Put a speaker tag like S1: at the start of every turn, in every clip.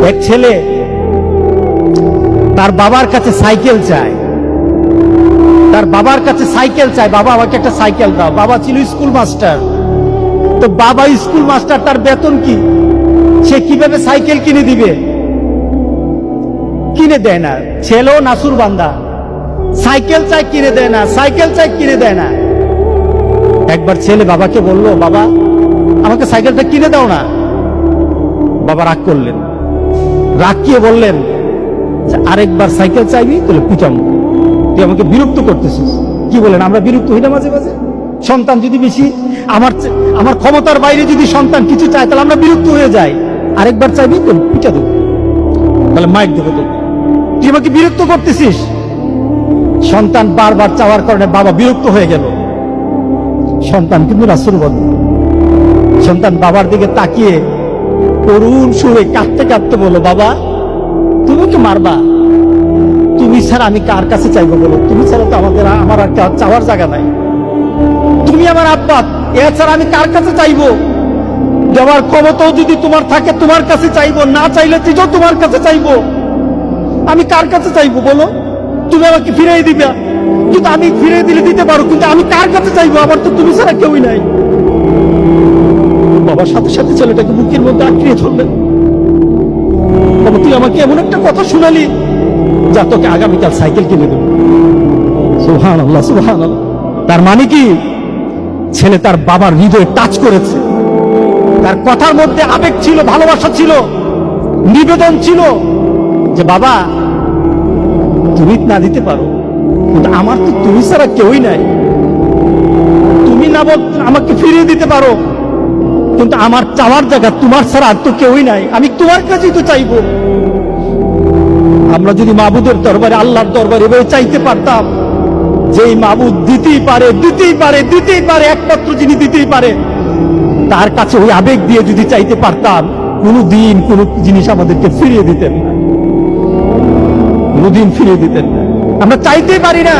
S1: এক ছেলে তার বাবার কাছে সাইকেল চায়, তার বাবার কাছে সাইকেল চায়, বাবা আমাকে একটা সাইকেল দাও। বাবা ছিল স্কুল মাস্টার, তো বাবা স্কুল মাস্টার, তার বেতন কি, সে কিভাবে সাইকেল কিনে দিবে? কিনে দেয় না। ছেলেও নাসুর বান্দা, সাইকেল চাই কিনে দেয় না, সাইকেল চাই কিনে দেয় না। একবার ছেলে বাবাকে বলল, বাবা আমাকে সাইকেলটা কিনে দাও না। বাবা রাগ করলেন, রাগ কিয়ে বললেন, আরেকবার সাইকেল চাইবি তাহলে পিটাম, তুই আমাকে বিরক্ত করতেছিস। কি বলেন, আমরা বিরক্ত হই না মাঝে মাঝে? সন্তান যদি বেশি আমার ক্ষমতার বাইরে যদি সন্তান কিছু চায় তাহলে আমরা বিরক্ত হয়ে যাই। আরেকবার চাইবি তো পিটা দেবো, তাহলে মাইক দেবো, তো তুই আমাকে বিরক্ত করতেছিস। সন্তান বারবার চাওয়ার কারণে বাবা বিরক্ত হয়ে গেল। সন্তান কিন্তু রাসূল বন্ধু, সন্তান বাবার দিকে তাকিয়ে করুণ সুরে কাঁদতে কাঁদতে বলো, বাবা তুমি কি মারবা? তুমি ছাড়া আমি কার কাছে চাইবো বলো? তুমি ছাড়া তো আমার আর চাওয়ার জায়গা নাই। তুমি আমার আব্বা, এছাড়া আমি কার কাছে চাইবো? দেওয়ার ক্ষমতাও যদি তোমার থাকে তোমার কাছে চাইবো, না চাইলে তুইও তোমার কাছে চাইবো। আমি কার কাছে চাইবো বলো? তুমি আমাকে ফিরিয়ে দিবে, কিন্তু আমি ফিরিয়ে দিলে দিতে পারো, কিন্তু আমি কার কাছে চাইবো? আমার তো তুমি ছাড়া কেউই নাই। বাবার সাথে সাথে ছেলেটাকে বুকের মধ্যে আঁকড়িয়ে ধরলেন। বাবা তুই আমাকে এমন একটা কথা শুনালি, যা তোকে আগামীকাল সাইকেল কিনে দেবো। সুবহানাল্লাহ, সুবহানাল্লাহ। তার মানে কি, ছেলে তার বাবার হৃদয়ে টাচ করেছে। তার কথার মধ্যে আবেগ ছিল, ভালোবাসা ছিল, নিবেদন ছিল, যে বাবা তুমি না দিতে পারো, কিন্তু আমার তো তুমি ছাড়া কেউই নাই। তুমি না বল আমাকে ফিরিয়ে দিতে পারো, কিন্তু আমার চাওয়ার জায়গা তোমার ছাড়া আর তো কেউই নাই, আমি তোমার কাছেই তো চাইবো। আমরা যদি মাবুদের দরবারে, আল্লাহর দরবারে এভাবে চাইতে পারতাম, যেই মাবুদ দিতেই পারে, দিতেই পারে, দিতেই পারে, একমাত্র যিনি দিতেই পারে, তার কাছে ওই আবেগ দিয়ে যদি চাইতে পারতাম, কোনদিন কোন জিনিস আমাদেরকে ফিরিয়ে দিতেন না, কোনদিন ফিরিয়ে দিতেন না। আমরা চাইতেই পারি না,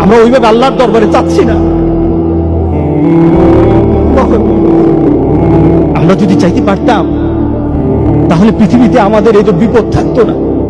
S1: আমরা ওইভাবে আল্লাহর দরবারে চাচ্ছি না। আমরা যদি চাইতে পারতাম, তাহলে পৃথিবীতে আমাদের এই যে বিপদ থাকতো না।